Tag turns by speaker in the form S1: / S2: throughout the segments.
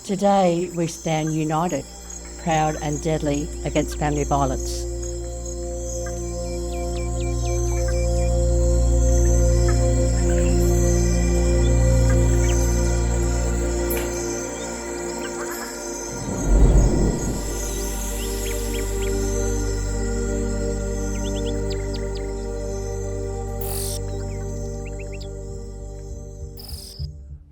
S1: Today we stand united, proud and deadly against family violence.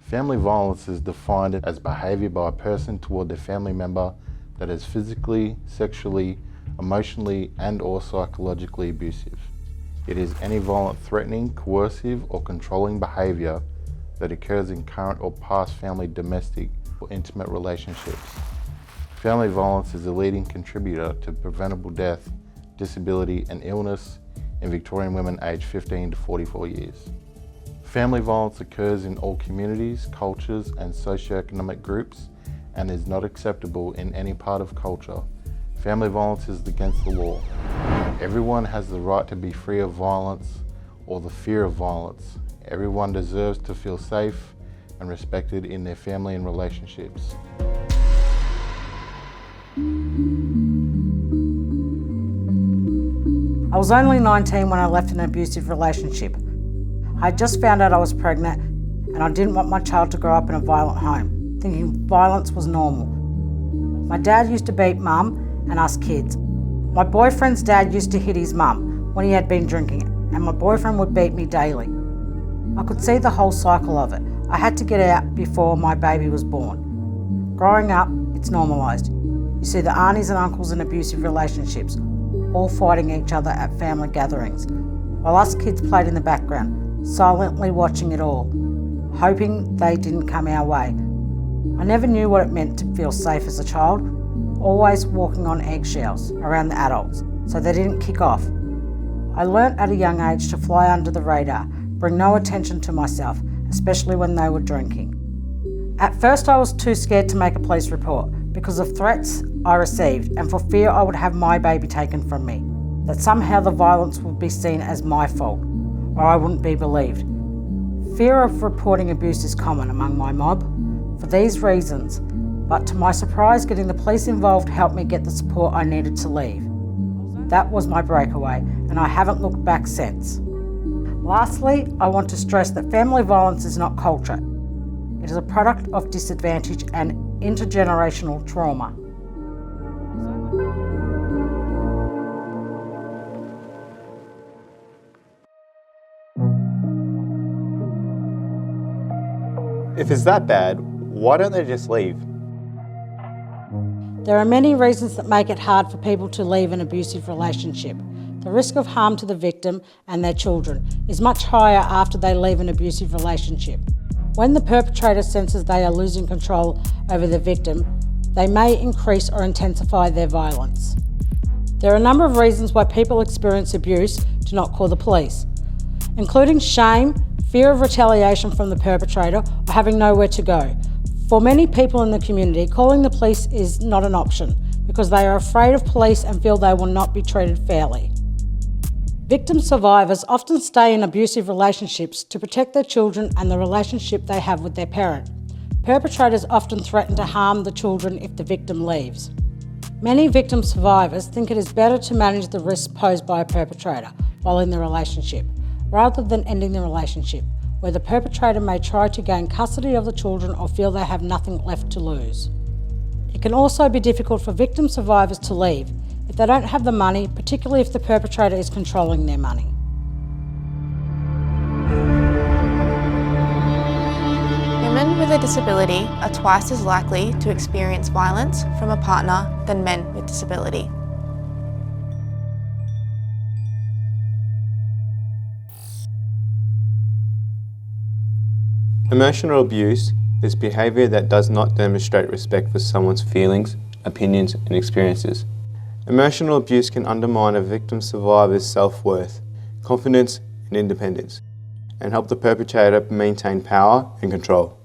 S2: Family violence is defined as behaviour by a person toward their family member that is physically, sexually, emotionally and/or psychologically abusive. It is any violent, threatening, coercive or controlling behaviour that occurs in current or past family, domestic or intimate relationships. Family violence is a leading contributor to preventable death, disability and illness in Victorian women aged 15 to 44 years. Family violence occurs in all communities, cultures and socioeconomic groups and is not acceptable in any part of culture. Family violence is against the law. Everyone has the right to be free of violence or the fear of violence. Everyone deserves to feel safe and respected in their family and relationships.
S3: I was only 19 when I left an abusive relationship. I just found out I was pregnant and I didn't want my child to grow up in a violent home, thinking violence was normal. My dad used to beat mum and us kids. My boyfriend's dad used to hit his mum when he had been drinking, and my boyfriend would beat me daily. I could see the whole cycle of it. I had to get out before my baby was born. Growing up, it's normalised. You see the aunties and uncles in abusive relationships, all fighting each other at family gatherings, while us kids played in the background, silently watching it all, hoping they didn't come our way. I never knew what it meant to feel safe as a child, always walking on eggshells around the adults so they didn't kick off. I learnt at a young age to fly under the radar, bring no attention to myself, especially when they were drinking. At first I was too scared to make a police report because of threats I received and for fear I would have my baby taken from me, that somehow the violence would be seen as my fault, or I wouldn't be believed. Fear of reporting abuse is common among my mob for these reasons, but to my surprise, getting the police involved helped me get the support I needed to leave. That was my breakaway, and I haven't looked back since. Lastly, I want to stress that family violence is not culture. It is a product of disadvantage and intergenerational trauma.
S4: If it's that bad, why don't they just leave?
S3: There are many reasons that make it hard for people to leave an abusive relationship. The risk of harm to the victim and their children is much higher after they leave an abusive relationship. When the perpetrator senses they are losing control over the victim, they may increase or intensify their violence. There are a number of reasons why people experience abuse to not call the police, including shame, fear of retaliation from the perpetrator, or having nowhere to go. For many people in the community, calling the police is not an option because they are afraid of police and feel they will not be treated fairly. Victim survivors often stay in abusive relationships to protect their children and the relationship they have with their parent. Perpetrators often threaten to harm the children if the victim leaves. Many victim survivors think it is better to manage the risks posed by a perpetrator while in the relationship, rather than ending the relationship, where the perpetrator may try to gain custody of the children or feel they have nothing left to lose. It can also be difficult for victim survivors to leave if they don't have the money, particularly if the perpetrator is controlling their money.
S5: Women with a disability are twice as likely to experience violence from a partner than men with disability.
S4: Emotional abuse is behaviour that does not demonstrate respect for someone's feelings, opinions and experiences. Emotional abuse can undermine a victim survivor's self-worth, confidence and independence, and help the perpetrator maintain power and control.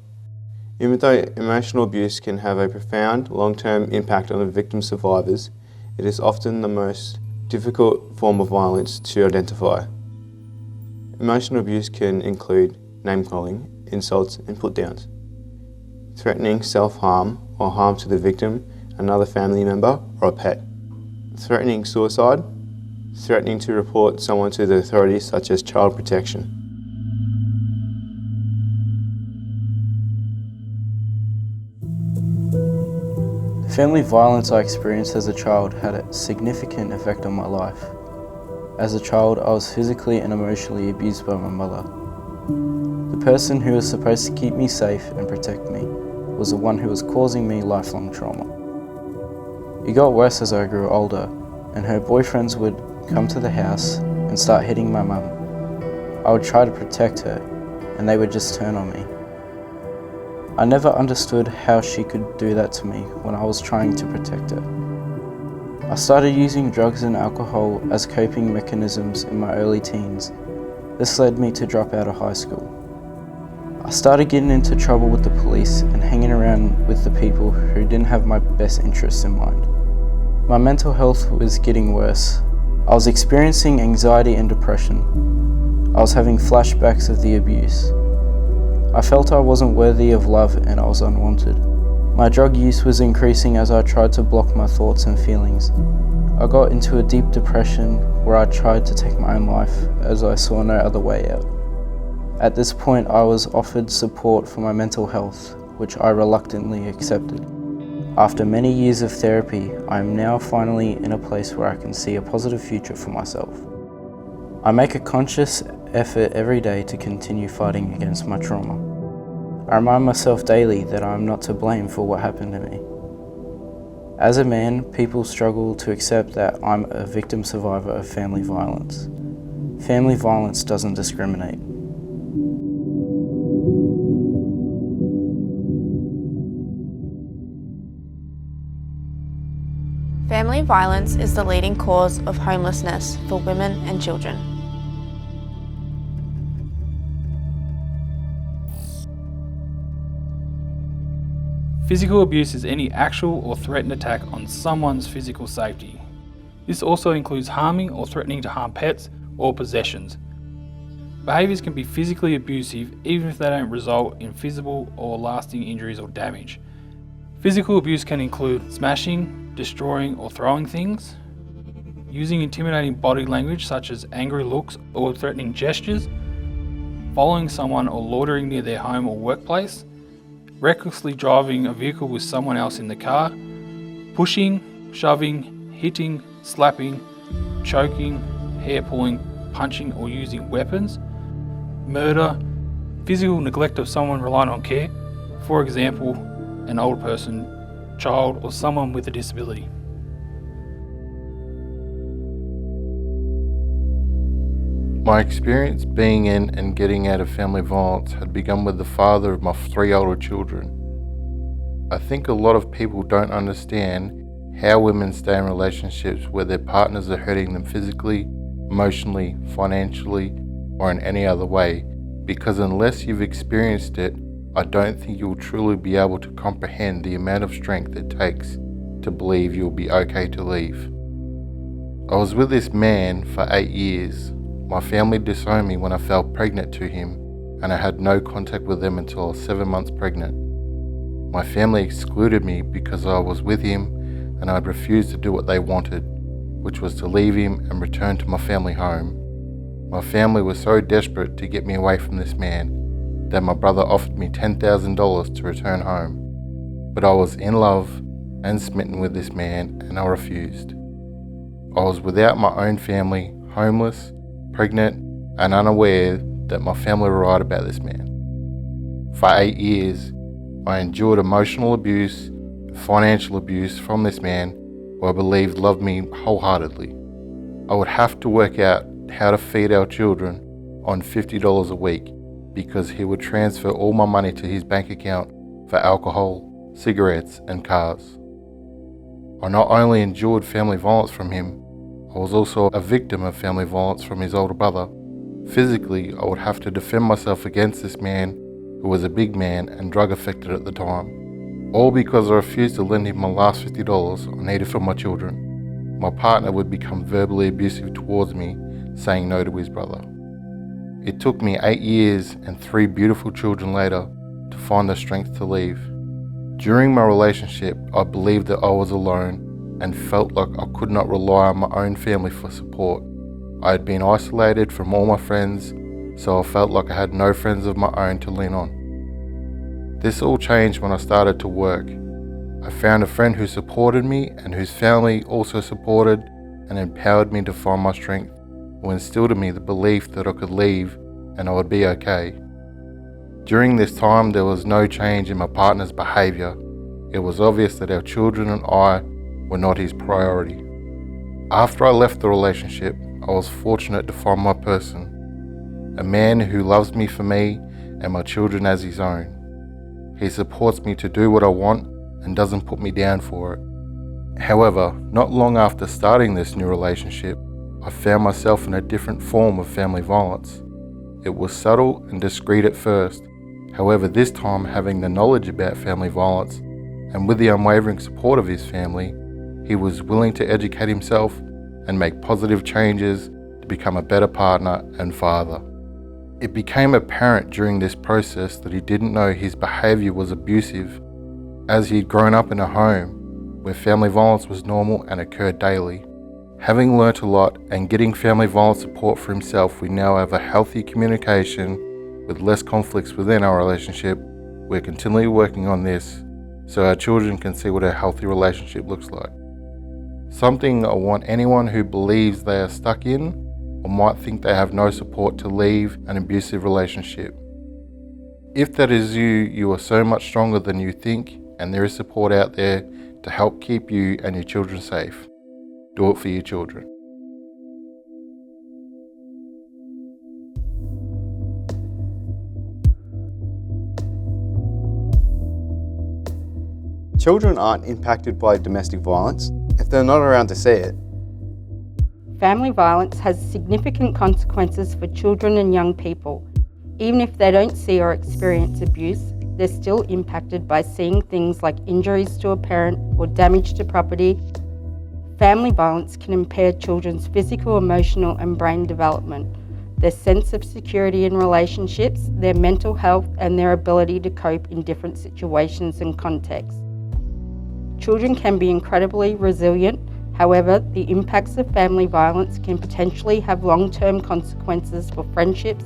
S4: Even though emotional abuse can have a profound long-term impact on the victim survivors, it is often the most difficult form of violence to identify. Emotional abuse can include name-calling, insults and put-downs, threatening self-harm or harm to the victim, another family member, or a pet. Threatening suicide, threatening to report someone to the authorities such as child protection. The family violence I experienced as a child had a significant effect on my life. As a child, I was physically and emotionally abused by my mother. The person who was supposed to keep me safe and protect me was the one who was causing me lifelong trauma. It got worse as I grew older, and her boyfriends would come to the house and start hitting my mum. I would try to protect her, and they would just turn on me. I never understood how she could do that to me when I was trying to protect her. I started using drugs and alcohol as coping mechanisms in my early teens. This led me to drop out of high school. I started getting into trouble with the police and hanging around with the people who didn't have my best interests in mind. My mental health was getting worse. I was experiencing anxiety and depression. I was having flashbacks of the abuse. I felt I wasn't worthy of love and I was unwanted. My drug use was increasing as I tried to block my thoughts and feelings. I got into a deep depression where I tried to take my own life as I saw no other way out. At this point, I was offered support for my mental health, which I reluctantly accepted. After many years of therapy, I am now finally in a place where I can see a positive future for myself. I make a conscious effort every day to continue fighting against my trauma. I remind myself daily that I am not to blame for what happened to me. As a man, people struggle to accept that I'm a victim survivor of family violence. Family violence doesn't discriminate.
S5: Family violence is the leading cause of homelessness for women and children.
S6: Physical abuse is any actual or threatened attack on someone's physical safety. This also includes harming or threatening to harm pets or possessions. Behaviours can be physically abusive even if they don't result in physical or lasting injuries or damage. Physical abuse can include smashing, destroying or throwing things, using intimidating body language such as angry looks or threatening gestures, following someone or loitering near their home or workplace, recklessly driving a vehicle with someone else in the car, pushing, shoving, hitting, slapping, choking, hair pulling, punching or using weapons, murder, physical neglect of someone relying on care, for example, an older person, child or someone with a disability.
S2: My experience being in and getting out of family violence had begun with the father of my 3 older children. I think a lot of people don't understand how women stay in relationships where their partners are hurting them physically, emotionally, financially, or in any other way, because unless you've experienced it, I don't think you'll truly be able to comprehend the amount of strength it takes to believe you'll be okay to leave. I was with this man for 8 years. My family disowned me when I fell pregnant to him, and I had no contact with them until I was 7 months pregnant. My family excluded me because I was with him and I'd refused to do what they wanted, which was to leave him and return to my family home. My family was so desperate to get me away from this man that my brother offered me $10,000 to return home. But I was in love and smitten with this man and I refused. I was without my own family, homeless, pregnant and unaware that my family were right about this man. For 8 years, I endured emotional abuse and financial abuse from this man who I believed loved me wholeheartedly. I would have to work out how to feed our children on $50 a week because he would transfer all my money to his bank account for alcohol, cigarettes and cars. I not only endured family violence from him, I was also a victim of family violence from his older brother. Physically, I would have to defend myself against this man who was a big man and drug affected at the time. All because I refused to lend him my last $50 I needed for my children. My partner would become verbally abusive towards me, saying no to his brother. It took me 8 years and 3 beautiful children later to find the strength to leave. During my relationship, I believed that I was alone and felt like I could not rely on my own family for support. I had been isolated from all my friends, so I felt like I had no friends of my own to lean on. This all changed when I started to work. I found a friend who supported me and whose family also supported and empowered me to find my strength, who instilled in me the belief that I could leave and I would be okay. During this time, there was no change in my partner's behaviour. It was obvious that our children and I were not his priority. After I left the relationship, I was fortunate to find my person, a man who loves me for me and my children as his own. He supports me to do what I want and doesn't put me down for it. However, not long after starting this new relationship, I found myself in a different form of family violence. It was subtle and discreet at first. However, this time, having the knowledge about family violence and with the unwavering support of his family, he was willing to educate himself and make positive changes to become a better partner and father. It became apparent during this process that he didn't know his behaviour was abusive, as he'd grown up in a home where family violence was normal and occurred daily. Having learnt a lot and getting family violence support for himself, we now have a healthy communication with less conflicts within our relationship. We're continually working on this so our children can see what a healthy relationship looks like. Something I want anyone who believes they are stuck in or might think they have no support to leave an abusive relationship. If that is you, you are so much stronger than you think, and there is support out there to help keep you and your children safe. Do it for your children.
S4: Children aren't impacted by domestic violence if they're not around to see it.
S1: Family violence has significant consequences for children and young people. Even if they don't see or experience abuse, they're still impacted by seeing things like injuries to a parent or damage to property. Family violence can impair children's physical, emotional and brain development, their sense of security in relationships, their mental health and their ability to cope in different situations and contexts. Children can be incredibly resilient. However, the impacts of family violence can potentially have long-term consequences for friendships,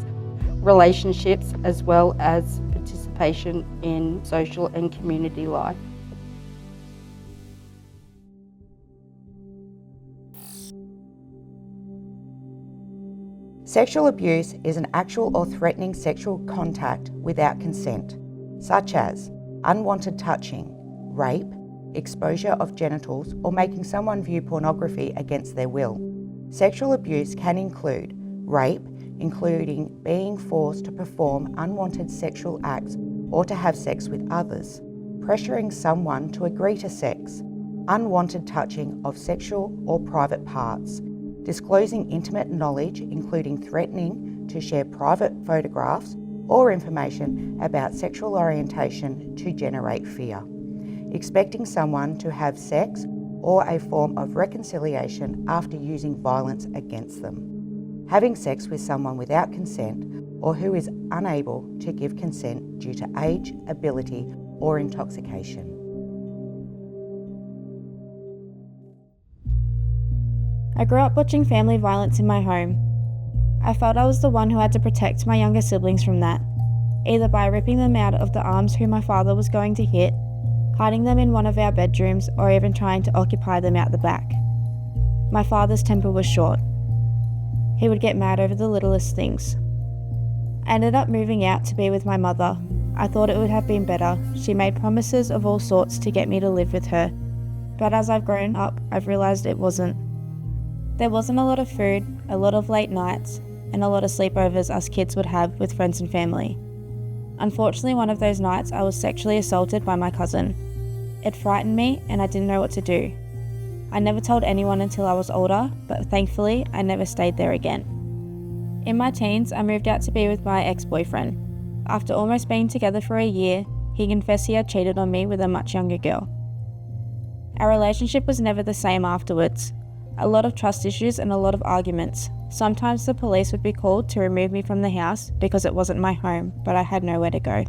S1: relationships, as well as participation in social and community life.
S7: Sexual abuse is an actual or threatening sexual contact without consent, such as unwanted touching, rape, exposure of genitals, or making someone view pornography against their will. Sexual abuse can include rape, including being forced to perform unwanted sexual acts or to have sex with others, pressuring someone to agree to sex, unwanted touching of sexual or private parts, disclosing intimate knowledge, including threatening to share private photographs or information about sexual orientation to generate fear, expecting someone to have sex or a form of reconciliation after using violence against them, having sex with someone without consent or who is unable to give consent due to age, ability, or intoxication.
S5: I grew up watching family violence in my home. I felt I was the one who had to protect my younger siblings from that, either by ripping them out of the arms who my father was going to hit, hiding them in one of our bedrooms, or even trying to occupy them out the back. My father's temper was short. He would get mad over the littlest things. I ended up moving out to be with my mother. I thought it would have been better. She made promises of all sorts to get me to live with her. But as I've grown up, I've realised it wasn't. There wasn't a lot of food, a lot of late nights, and a lot of sleepovers us kids would have with friends and family. Unfortunately, one of those nights I was sexually assaulted by my cousin. It frightened me and I didn't know what to do. I never told anyone until I was older, but thankfully I never stayed there again. In my teens, I moved out to be with my ex-boyfriend. After almost being together for a year, he confessed he had cheated on me with a much younger girl. Our relationship was never the same afterwards. A lot of trust issues and a lot of arguments. Sometimes the police would be called to remove me from the house because it wasn't my home, but I had nowhere to go.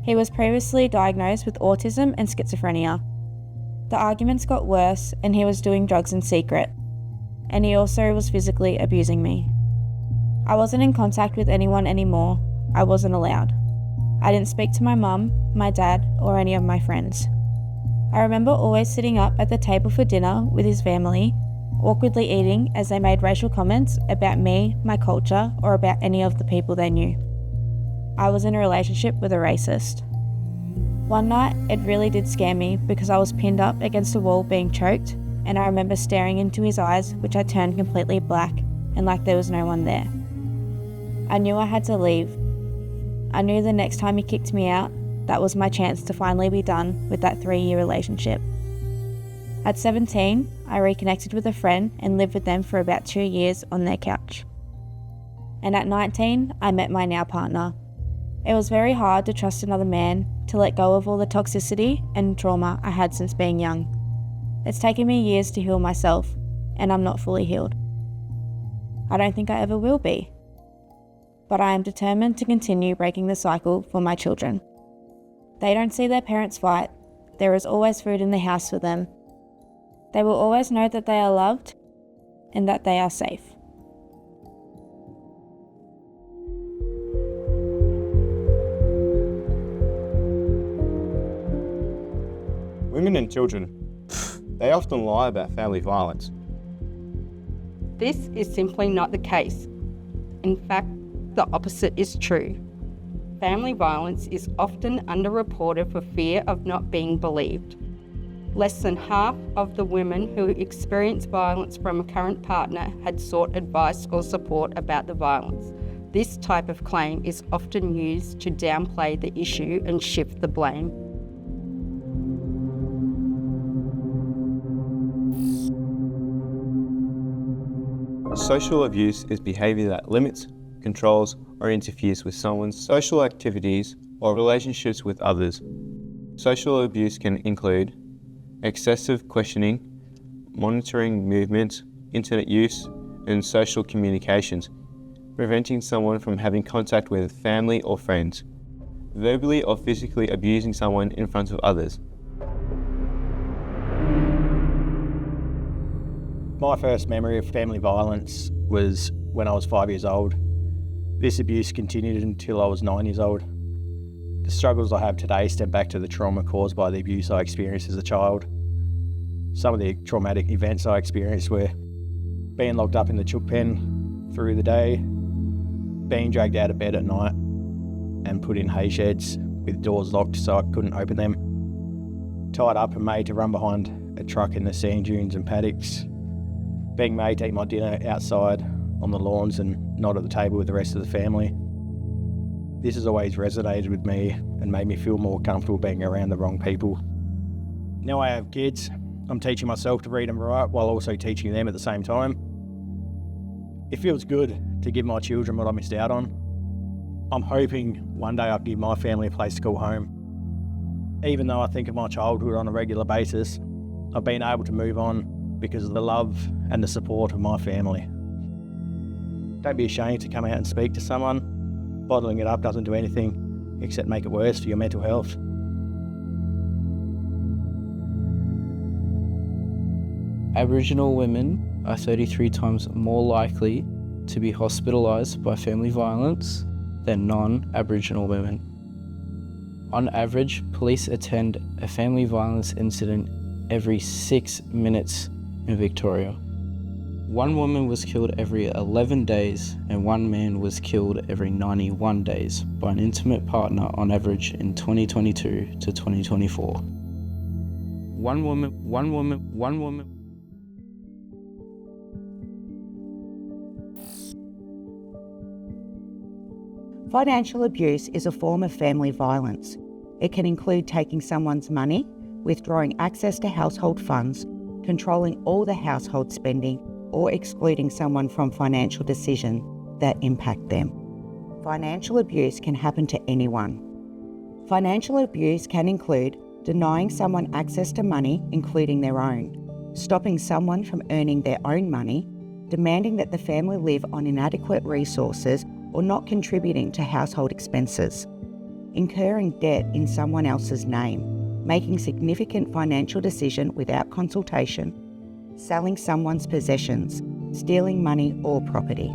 S5: He was previously diagnosed with autism and schizophrenia. The arguments got worse and he was doing drugs in secret, and he also was physically abusing me. I wasn't in contact with anyone anymore. I wasn't allowed. I didn't speak to my mum, my dad, or any of my friends. I remember always sitting up at the table for dinner with his family, awkwardly eating as they made racial comments about me, my culture, or about any of the people they knew. I was in a relationship with a racist. One night, it really did scare me because I was pinned up against a wall being choked, and I remember staring into his eyes, which I turned completely black and like there was no one there. I knew I had to leave. I knew the next time he kicked me out, that was my chance to finally be done with that 3-year relationship. At 17, I reconnected with a friend and lived with them for about 2 years on their couch. And at 19, I met my now partner. It was very hard to trust another man, to let go of all the toxicity and trauma I had since being young. It's taken me years to heal myself, and I'm not fully healed. I don't think I ever will be. But I am determined to continue breaking the cycle for my children. They don't see their parents fight. There is always food in the house for them. They will always know that they are loved and that they are safe.
S4: Women and children, they often lie about family violence.
S1: This is simply not the case. In fact, the opposite is true. Family violence is often underreported for fear of not being believed. Less than half of the women who experienced violence from a current partner had sought advice or support about the violence. This type of claim is often used to downplay the issue and shift the blame.
S4: Social abuse is behaviour that limits, controls, or interferes with someone's social activities or relationships with others. Social abuse can include excessive questioning, monitoring movements, internet use, and social communications, preventing someone from having contact with family or friends, verbally or physically abusing someone in front of others.
S8: My first memory of family violence was when I was 5 years old. This abuse continued until I was 9 years old. The struggles I have today stem back to the trauma caused by the abuse I experienced as a child. Some of the traumatic events I experienced were being locked up in the chook pen through the day, being dragged out of bed at night and put in hay sheds with doors locked so I couldn't open them, tied up and made to run behind a truck in the sand dunes and paddocks, being made to eat my dinner outside on the lawns and not at the table with the rest of the family. This has always resonated with me and made me feel more comfortable being around the wrong people. Now I have kids, I'm teaching myself to read and write while also teaching them at the same time. It feels good to give my children what I missed out on. I'm hoping one day I can give my family a place to call home. Even though I think of my childhood on a regular basis, I've been able to move on because of the love and the support of my family. Don't be ashamed to come out and speak to someone. Bottling it up doesn't do anything except make it worse for your mental health.
S9: Aboriginal women are 33 times more likely to be hospitalised by family violence than non-Aboriginal women. On average, police attend a family violence incident every 6 minutes in Victoria. One woman was killed every 11 days and one man was killed every 91 days by an intimate partner on average in 2022 to 2024. One woman.
S7: Financial abuse is a form of family violence. It can include taking someone's money, withdrawing access to household funds, controlling all the household spending, or excluding someone from financial decisions that impact them. Financial abuse can happen to anyone. Financial abuse can include denying someone access to money, including their own, stopping someone from earning their own money, demanding that the family live on inadequate resources, or not contributing to household expenses. incurring debt in someone else's name, making significant financial decision without consultation, selling someone's possessions, stealing money or property.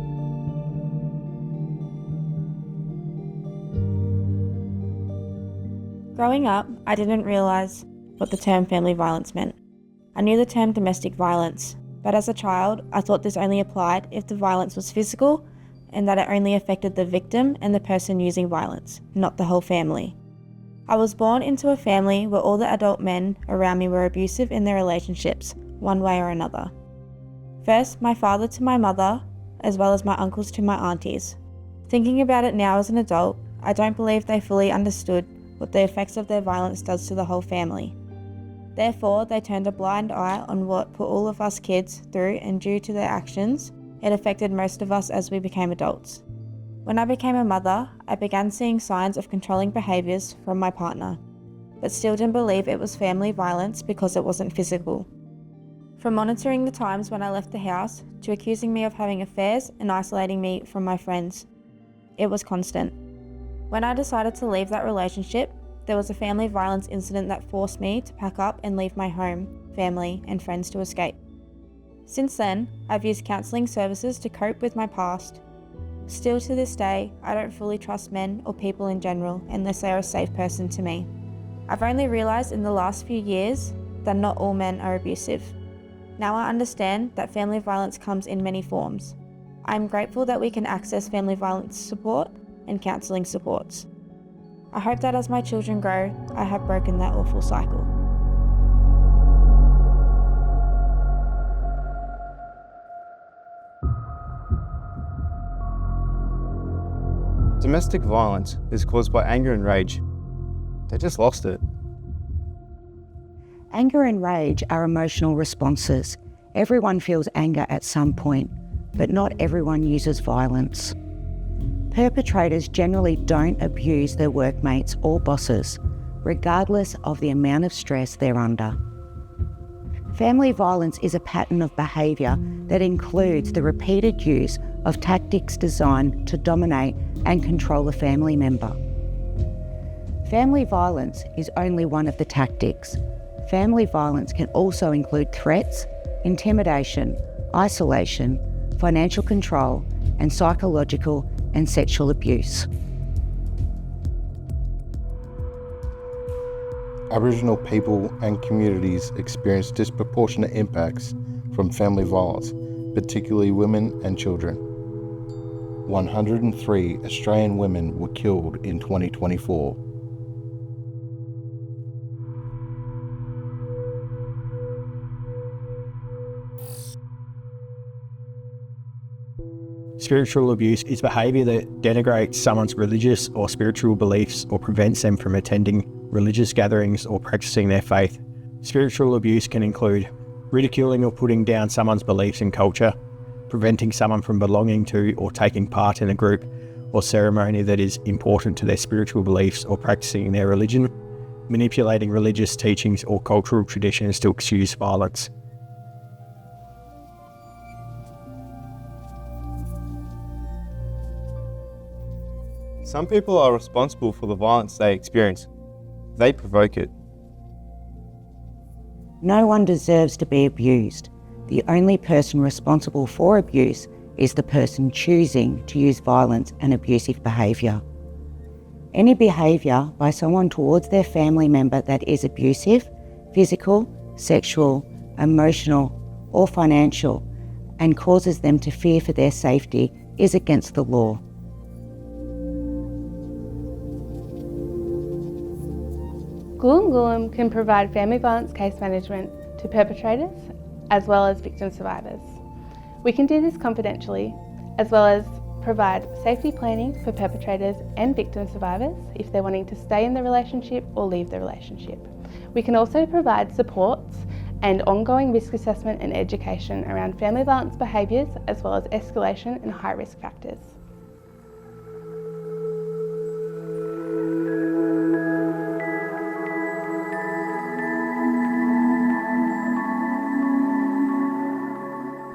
S5: Growing up, I didn't realise what the term family violence meant. I knew the term domestic violence, but as a child, I thought this only applied if the violence was physical and that it only affected the victim and the person using violence, not the whole family. I was born into a family where all the adult men around me were abusive in their relationships, one way or another. First, my father to my mother, as well as my uncles to my aunties. Thinking about it now as an adult, I don't believe they fully understood what the effects of their violence does to the whole family. Therefore, they turned a blind eye on what put all of us kids through, and due to their actions, it affected most of us as we became adults. When I became a mother, I began seeing signs of controlling behaviours from my partner, but still didn't believe it was family violence because it wasn't physical. From monitoring the times when I left the house, to accusing me of having affairs and isolating me from my friends, it was constant. When I decided to leave that relationship, there was a family violence incident that forced me to pack up and leave my home, family, and friends to escape. Since then, I've used counselling services to cope with my past. Still to this day, I don't fully trust men or people in general unless they are a safe person to me. I've only realised in the last few years that not all men are abusive. Now I understand that family violence comes in many forms. I am grateful that we can access family violence support and counselling supports. I hope that as my children grow, I have broken that awful cycle.
S4: Domestic violence is caused by anger and rage. They just lost it.
S7: Anger and rage are emotional responses. Everyone feels anger at some point, but not everyone uses violence. Perpetrators generally don't abuse their workmates or bosses, regardless of the amount of stress they're under. Family violence is a pattern of behaviour that includes the repeated use of tactics designed to dominate and control a family member. Family violence is only one of the tactics. Family violence can also include threats, intimidation, isolation, financial control, and psychological and sexual abuse.
S2: Aboriginal people and communities experience disproportionate impacts from family violence, particularly women and children. 103 Australian women were killed in 2024.
S8: Spiritual abuse is behaviour that denigrates someone's religious or spiritual beliefs or prevents them from attending religious gatherings or practicing their faith. Spiritual abuse can include ridiculing or putting down someone's beliefs and culture, preventing someone from belonging to or taking part in a group or ceremony that is important to their spiritual beliefs or practicing their religion, manipulating religious teachings or cultural traditions to excuse violence.
S4: Some people are responsible for the violence they experience. They provoke it.
S7: No one deserves to be abused. The only person responsible for abuse is the person choosing to use violence and abusive behaviour. Any behaviour by someone towards their family member that is abusive, physical, sexual, emotional, or financial, and causes them to fear for their safety is against the law.
S10: Goolum Goolum can provide family violence case management to perpetrators as well as victim survivors. We can do this confidentially, as well as provide safety planning for perpetrators and victim survivors if they're wanting to stay in the relationship or leave the relationship. We can also provide supports and ongoing risk assessment and education around family violence behaviours, as well as escalation and high risk factors.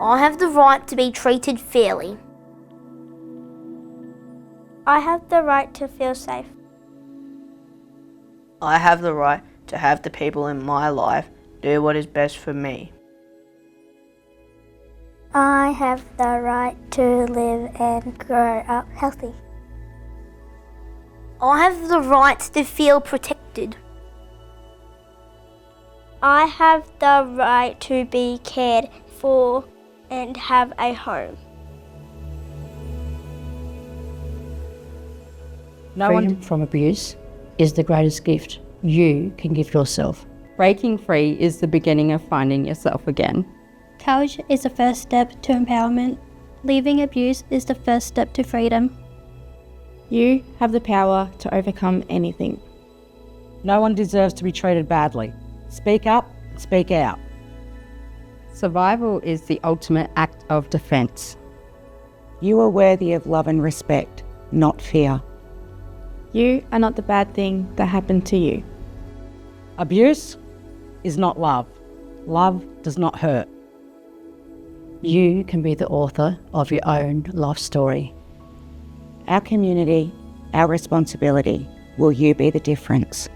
S11: I have the right to be treated fairly.
S12: I have the right to feel safe. I have the right to have the people in my life do what is best for me.
S11: I have the right to live and grow up healthy. I have the right to feel protected. I have the right to be cared for and have a home.
S13: Freedom from abuse is the greatest gift you can give yourself.
S1: Breaking free is the beginning of finding yourself again.
S14: Courage is the first step to empowerment. Leaving abuse is the first step to freedom.
S5: You have the power to overcome anything.
S3: No one deserves to be treated badly. Speak up, speak out.
S1: Survival is the ultimate act of defence.
S7: You are worthy of love and respect, not fear.
S5: You are not the bad thing that happened to you.
S3: Abuse is not love. Love does not hurt.
S13: You can be the author of your own life story.
S7: Our community, our responsibility. Will you be the difference?